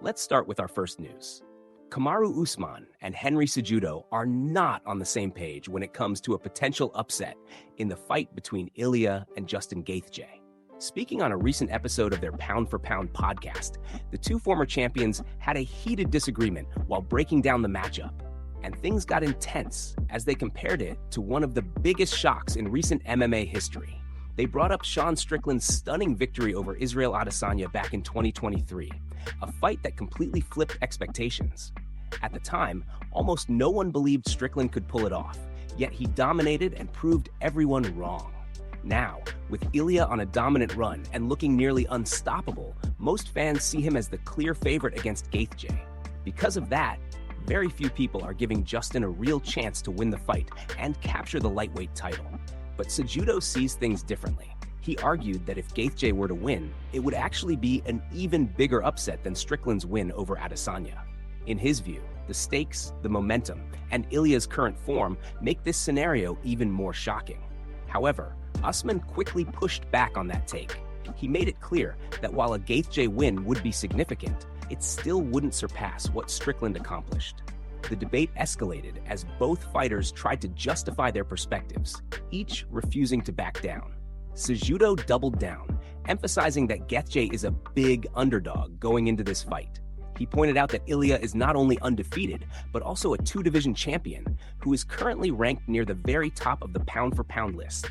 Let's start with our first news. Kamaru Usman and Henry Cejudo are not on the same page when it comes to a potential upset in the fight between Ilia and Justin Gaethje. Speaking on a recent episode of their Pound for Pound podcast, the two former champions had a heated disagreement while breaking down the matchup, and things got intense as they compared it to one of the biggest shocks in recent MMA history. They brought up Sean Strickland's stunning victory over Israel Adesanya back in 2023, a fight that completely flipped expectations. At the time, almost no one believed Strickland could pull it off, yet he dominated and proved everyone wrong. Now, with Ilia on a dominant run and looking nearly unstoppable, most fans see him as the clear favorite against Gaethje. Because of that, very few people are giving Justin a real chance to win the fight and capture the lightweight title. But Cejudo sees things differently. He argued that if Gaethje were to win, it would actually be an even bigger upset than Strickland's win over Adesanya. In his view, the stakes, the momentum, and Ilia's current form make this scenario even more shocking. However, Usman quickly pushed back on that take. He made it clear that while a Gaethje win would be significant, it still wouldn't surpass what Strickland accomplished. The debate escalated as both fighters tried to justify their perspectives, each refusing to back down. Cejudo doubled down, emphasizing that Gaethje is a big underdog going into this fight. He pointed out that Ilia is not only undefeated, but also a two-division champion who is currently ranked near the very top of the pound-for-pound list.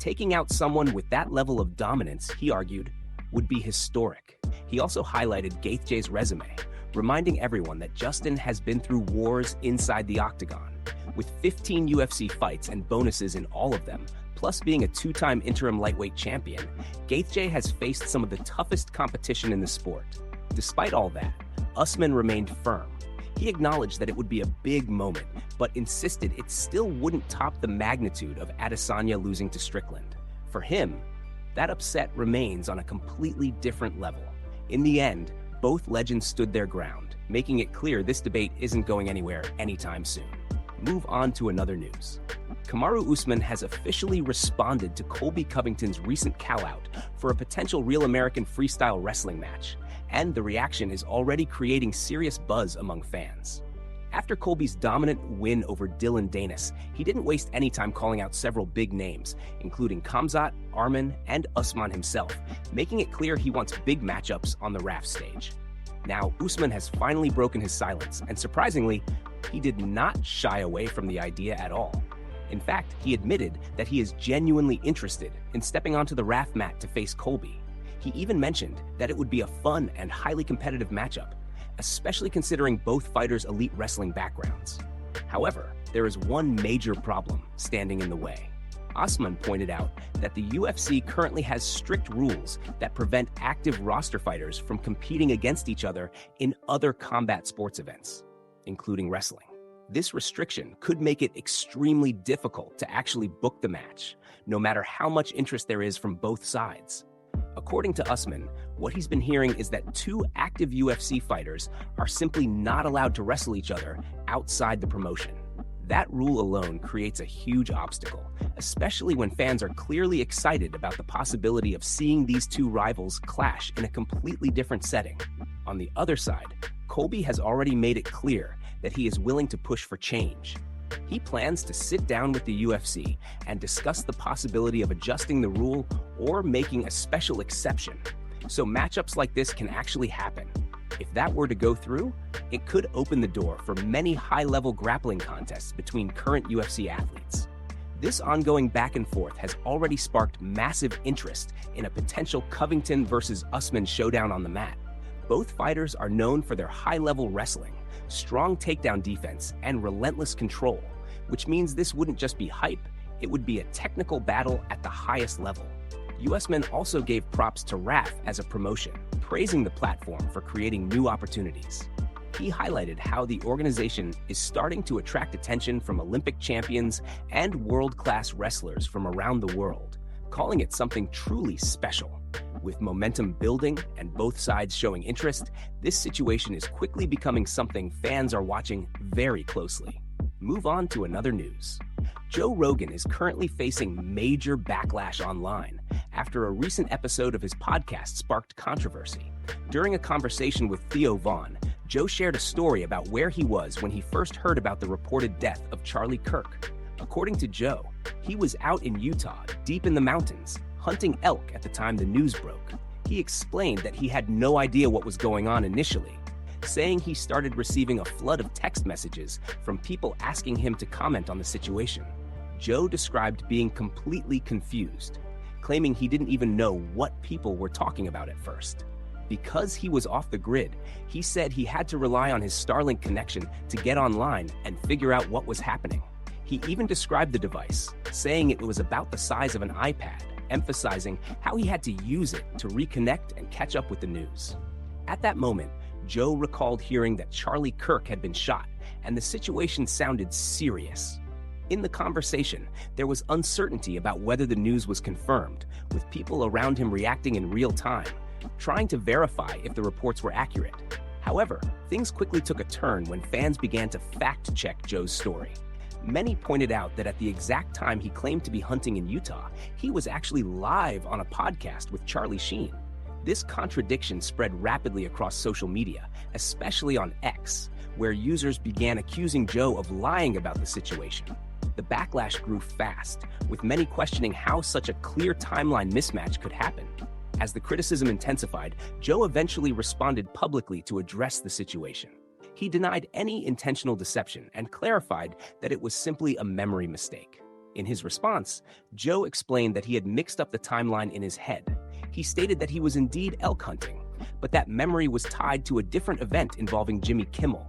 Taking out someone with that level of dominance, he argued, would be historic. He also highlighted Gaethje's resume, reminding everyone that Justin has been through wars inside the octagon. With 15 UFC fights and bonuses in all of them, plus being a two-time interim lightweight champion, Gaethje has faced some of the toughest competition in the sport. Despite all that, Usman remained firm. He acknowledged that it would be a big moment, but insisted it still wouldn't top the magnitude of Adesanya losing to Strickland. For him, that upset remains on a completely different level. In the end, both legends stood their ground, making it clear this debate isn't going anywhere anytime soon. Move on to another news. Kamaru Usman has officially responded to Colby Covington's recent call-out for a potential Real American freestyle wrestling match, and the reaction is already creating serious buzz among fans. After Colby's dominant win over Dylan Danis, he didn't waste any time calling out several big names, including Khamzat, Arman, and Usman himself, making it clear he wants big matchups on the RAF stage. Now, Usman has finally broken his silence, and surprisingly, he did not shy away from the idea at all. In fact, he admitted that he is genuinely interested in stepping onto the RAF mat to face Colby. He even mentioned that it would be a fun and highly competitive matchup, especially considering both fighters' elite wrestling backgrounds. However, there is one major problem standing in the way. Usman pointed out that the UFC currently has strict rules that prevent active roster fighters from competing against each other in other combat sports events, including wrestling. This restriction could make it extremely difficult to actually book the match, no matter how much interest there is from both sides. According to Usman, what he's been hearing is that two active UFC fighters are simply not allowed to wrestle each other outside the promotion. That rule alone creates a huge obstacle, especially when fans are clearly excited about the possibility of seeing these two rivals clash in a completely different setting. On the other side, Colby has already made it clear that he is willing to push for change. He plans to sit down with the UFC and discuss the possibility of adjusting the rule or making a special exception, so matchups like this can actually happen. If that were to go through, it could open the door for many high-level grappling contests between current UFC athletes. This ongoing back and forth has already sparked massive interest in a potential Covington versus Usman showdown on the mat. Both fighters are known for their high-level wrestling, strong takedown defense, and relentless control, which means this wouldn't just be hype, it would be a technical battle at the highest level. Usman also gave props to RAF as a promotion, praising the platform for creating new opportunities. He highlighted how the organization is starting to attract attention from Olympic champions and world-class wrestlers from around the world, calling it something truly special. With momentum building and both sides showing interest, this situation is quickly becoming something fans are watching very closely. Move on to another news. Joe Rogan is currently facing major backlash online after a recent episode of his podcast sparked controversy. During a conversation with Theo Vaughn, Joe shared a story about where he was when he first heard about the reported death of Charlie Kirk. According to Joe, he was out in Utah, deep in the mountains, hunting elk at the time the news broke. He explained that he had no idea what was going on initially, saying he started receiving a flood of text messages from people asking him to comment on the situation. Joe described being completely confused, claiming he didn't even know what people were talking about at first. Because he was off the grid, he said he had to rely on his Starlink connection to get online and figure out what was happening. He even described the device, saying it was about the size of an iPad, emphasizing how he had to use it to reconnect and catch up with the news. At that moment, Joe recalled hearing that Charlie Kirk had been shot, and the situation sounded serious. In the conversation, there was uncertainty about whether the news was confirmed, with people around him reacting in real time, trying to verify if the reports were accurate. However, things quickly took a turn when fans began to fact-check Joe's story. Many pointed out that at the exact time he claimed to be hunting in Utah, he was actually live on a podcast with Charlie Sheen. This contradiction spread rapidly across social media, especially on X, where users began accusing Joe of lying about the situation. The backlash grew fast, with many questioning how such a clear timeline mismatch could happen. As the criticism intensified, Joe eventually responded publicly to address the situation. He denied any intentional deception and clarified that it was simply a memory mistake. In his response, Joe explained that he had mixed up the timeline in his head. He stated that he was indeed elk hunting, but that memory was tied to a different event involving Jimmy Kimmel,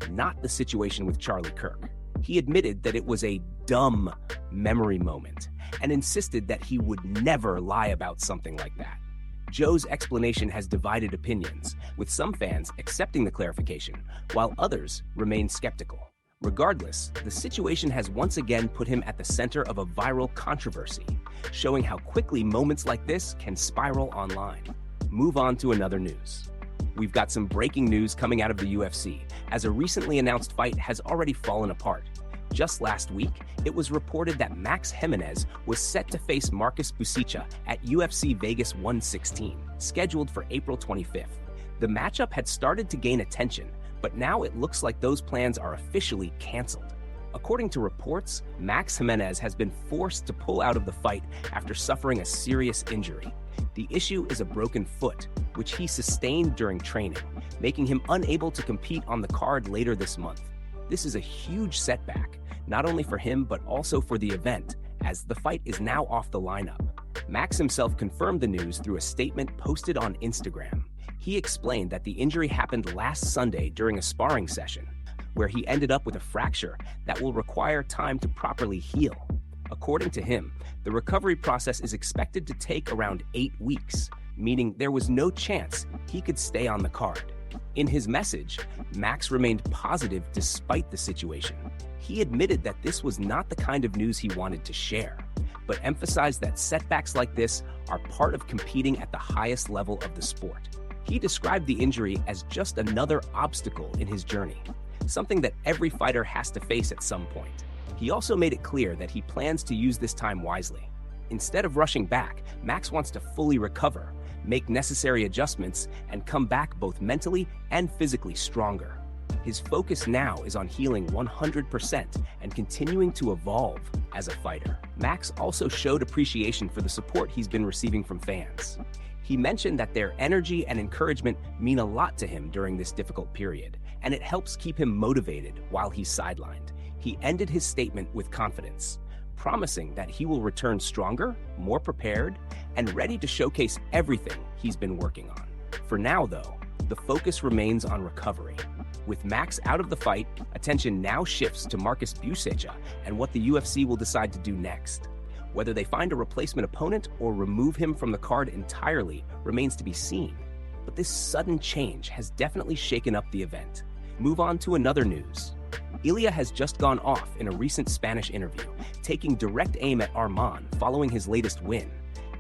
not the situation with Charlie Kirk. He admitted that it was a dumb memory moment and insisted that he would never lie about something like that. Joe's explanation has divided opinions, with some fans accepting the clarification, while others remain skeptical. Regardless, the situation has once again put him at the center of a viral controversy, showing how quickly moments like this can spiral online. Move on to another news. We've got some breaking news coming out of the UFC, as a recently announced fight has already fallen apart. Just last week, it was reported that Max Jimenez was set to face Marcus Busicha at UFC Vegas 116, scheduled for April 25th. The matchup had started to gain attention, but now it looks like those plans are officially canceled. According to reports, Max Jimenez has been forced to pull out of the fight after suffering a serious injury. The issue is a broken foot, which he sustained during training, making him unable to compete on the card later this month. This is a huge setback, not only for him but also for the event, as the fight is now off the lineup. Max himself confirmed the news through a statement posted on Instagram. He explained that the injury happened last Sunday during a sparring session, where he ended up with a fracture that will require time to properly heal. According to him, the recovery process is expected to take around 8 weeks, meaning there was no chance he could stay on the card. In his message, Max remained positive despite the situation. He admitted that this was not the kind of news he wanted to share, but emphasized that setbacks like this are part of competing at the highest level of the sport. He described the injury as just another obstacle in his journey, something that every fighter has to face at some point. He also made it clear that he plans to use this time wisely. Instead of rushing back, Max wants to fully recover, make necessary adjustments, and come back both mentally and physically stronger. His focus now is on healing 100% and continuing to evolve as a fighter. Max also showed appreciation for the support he's been receiving from fans. He mentioned that their energy and encouragement mean a lot to him during this difficult period, and it helps keep him motivated while he's sidelined. He ended his statement with confidence, promising that he will return stronger, more prepared, and ready to showcase everything he's been working on. For now, though, the focus remains on recovery. With Max out of the fight, attention now shifts to Marcus Busicha and what the UFC will decide to do next. Whether they find a replacement opponent or remove him from the card entirely remains to be seen. But this sudden change has definitely shaken up the event. Move on to another news. Ilia has just gone off in a recent Spanish interview, taking direct aim at Arman following his latest win.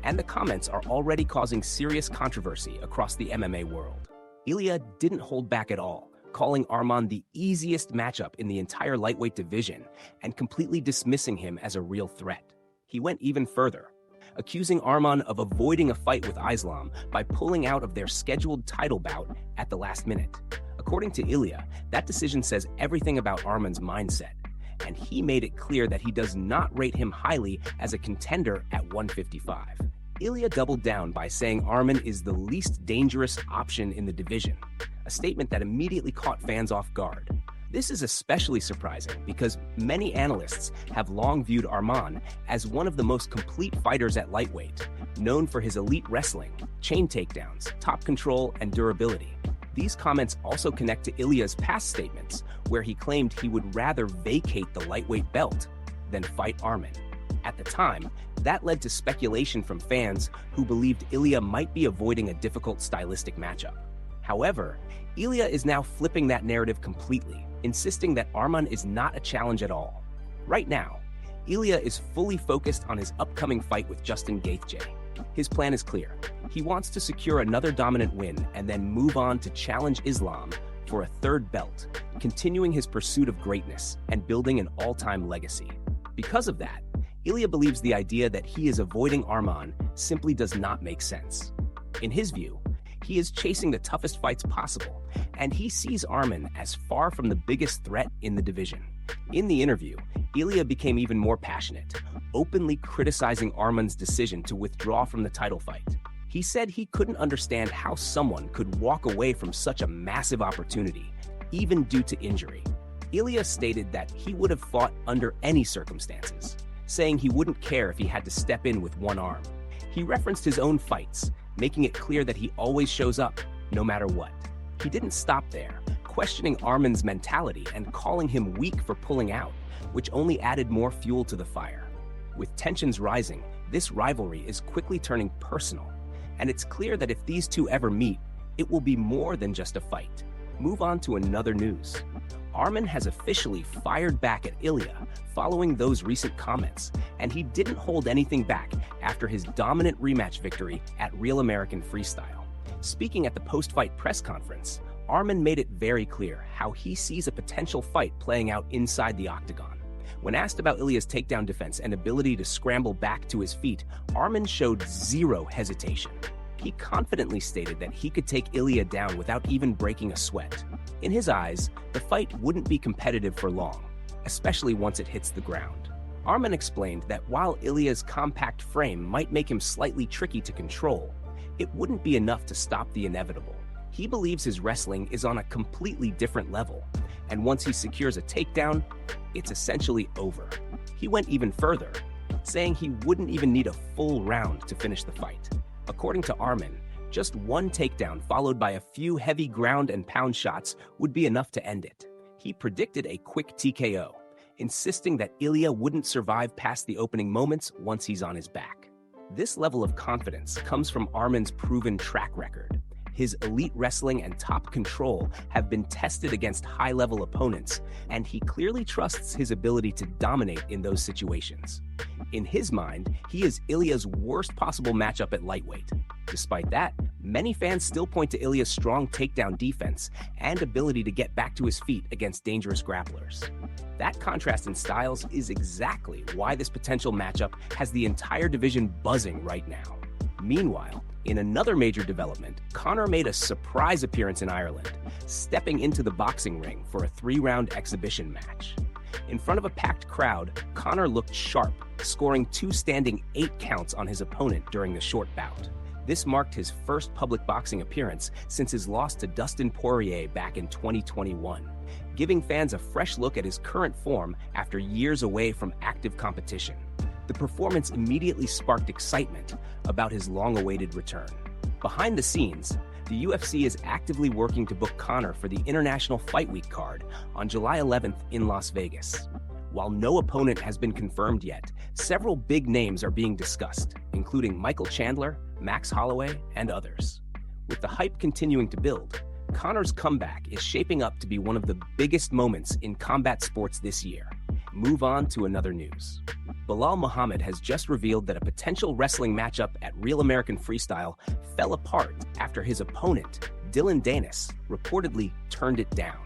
And the comments are already causing serious controversy across the MMA world. Ilia didn't hold back at all, calling Arman the easiest matchup in the entire lightweight division and completely dismissing him as a real threat. He went even further, accusing Arman of avoiding a fight with Islam by pulling out of their scheduled title bout at the last minute. According to Ilia, that decision says everything about Arman's mindset, and he made it clear that he does not rate him highly as a contender at 155. Ilia doubled down by saying Arman is the least dangerous option in the division, a statement that immediately caught fans off guard. This is especially surprising because many analysts have long viewed Arman as one of the most complete fighters at lightweight, known for his elite wrestling, chain takedowns, top control, and durability. These comments also connect to Ilia's past statements, where he claimed he would rather vacate the lightweight belt than fight Arman. At the time, that led to speculation from fans who believed Ilia might be avoiding a difficult stylistic matchup. However, Ilia is now flipping that narrative completely, insisting that Arman is not a challenge at all. Right now, Ilia is fully focused on his upcoming fight with Justin Gaethje. His plan is clear. He wants to secure another dominant win and then move on to challenge Islam for a third belt, continuing his pursuit of greatness and building an all-time legacy. Because of that, Ilia believes the idea that he is avoiding Arman simply does not make sense. In his view, he is chasing the toughest fights possible, and he sees Arman as far from the biggest threat in the division. In the interview, Ilia became even more passionate, openly criticizing Arman's decision to withdraw from the title fight. He said he couldn't understand how someone could walk away from such a massive opportunity, even due to injury. Ilia stated that he would have fought under any circumstances, saying he wouldn't care if he had to step in with one arm. He referenced his own fights, making it clear that he always shows up, no matter what. He didn't stop there, questioning Arman's mentality and calling him weak for pulling out, which only added more fuel to the fire. With tensions rising, this rivalry is quickly turning personal, and it's clear that if these two ever meet, it will be more than just a fight. Move on to another news. Arman has officially fired back at Ilia following those recent comments, and he didn't hold anything back after his dominant rematch victory at Real American Freestyle. Speaking at the post-fight press conference, Arman made it very clear how he sees a potential fight playing out inside the octagon. When asked about Ilia's takedown defense and ability to scramble back to his feet, Arman showed zero hesitation. He confidently stated that he could take Ilia down without even breaking a sweat. In his eyes, the fight wouldn't be competitive for long, especially once it hits the ground. Arman explained that while Ilia's compact frame might make him slightly tricky to control, it wouldn't be enough to stop the inevitable. He believes his wrestling is on a completely different level, and once he secures a takedown, it's essentially over. He went even further, saying he wouldn't even need a full round to finish the fight. According to Arman, just one takedown followed by a few heavy ground and pound shots would be enough to end it. He predicted a quick TKO, insisting that Ilia wouldn't survive past the opening moments once he's on his back. This level of confidence comes from Arman's proven track record. His elite wrestling and top control have been tested against high-level opponents, and he clearly trusts his ability to dominate in those situations. In his mind, he is Ilia's worst possible matchup at lightweight. Despite that, many fans still point to Ilia's strong takedown defense and ability to get back to his feet against dangerous grapplers. That contrast in styles is exactly why this potential matchup has the entire division buzzing right now. Meanwhile, in another major development, Conor made a surprise appearance in Ireland, stepping into the boxing ring for a 3-round exhibition match. In front of a packed crowd, Conor looked sharp, scoring 2 standing 8 counts on his opponent during the short bout. This marked his first public boxing appearance since his loss to Dustin Poirier back in 2021, giving fans a fresh look at his current form after years away from active competition. The performance immediately sparked excitement about his long-awaited return. Behind the scenes, the UFC is actively working to book Conor for the International Fight Week card on July 11th in Las Vegas. While no opponent has been confirmed yet, several big names are being discussed, including Michael Chandler, Max Holloway, and others. With the hype continuing to build, Conor's comeback is shaping up to be one of the biggest moments in combat sports this year. Move on to another news. Bilal Muhammad has just revealed that a potential wrestling matchup at Real American Freestyle fell apart after his opponent Dillon Danis reportedly turned it down.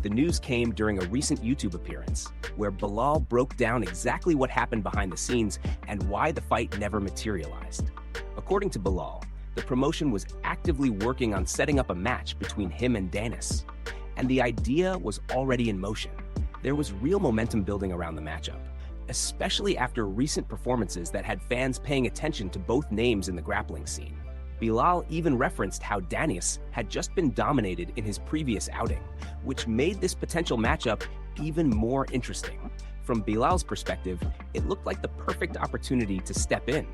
The news came during a recent YouTube appearance, where Bilal broke down exactly what happened behind the scenes and why the fight never materialized. According to Bilal, the promotion was actively working on setting up a match between him and Danis, and the idea was already in motion. There was real momentum building around the matchup, especially after recent performances that had fans paying attention to both names in the grappling scene. Bilal even referenced how Danis had just been dominated in his previous outing, which made this potential matchup even more interesting. From Bilal's perspective, it looked like the perfect opportunity to step in,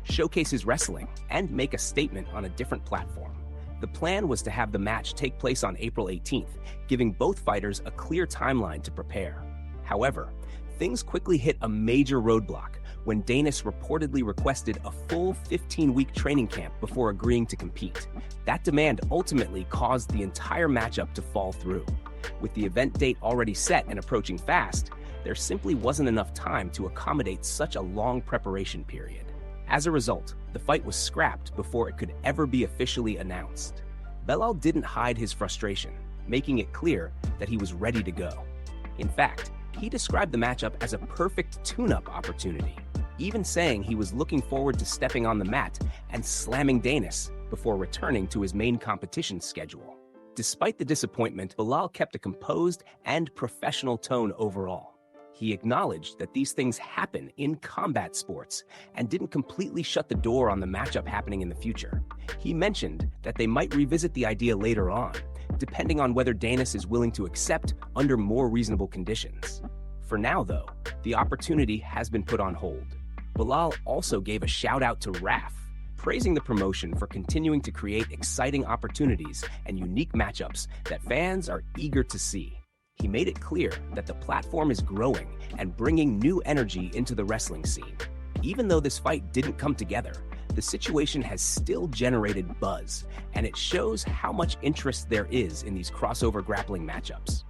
showcase his wrestling, and make a statement on a different platform. The plan was to have the match take place on April 18th, giving both fighters a clear timeline to prepare. However, things quickly hit a major roadblock when Danis reportedly requested a full 15-week training camp before agreeing to compete. That demand ultimately caused the entire matchup to fall through. With the event date already set and approaching fast, there simply wasn't enough time to accommodate such a long preparation period. As a result, the fight was scrapped before it could ever be officially announced. Bilal didn't hide his frustration, making it clear that he was ready to go. In fact, he described the matchup as a perfect tune-up opportunity, even saying he was looking forward to stepping on the mat and slamming Danis before returning to his main competition schedule. Despite the disappointment, Bilal kept a composed and professional tone overall. He acknowledged that these things happen in combat sports and didn't completely shut the door on the matchup happening in the future. He mentioned that they might revisit the idea later on, depending on whether Danis is willing to accept under more reasonable conditions. For now, though, the opportunity has been put on hold. Bilal also gave a shout-out to RAF, praising the promotion for continuing to create exciting opportunities and unique matchups that fans are eager to see. He made it clear that the platform is growing and bringing new energy into the wrestling scene. Even though this fight didn't come together, the situation has still generated buzz, and it shows how much interest there is in these crossover grappling matchups.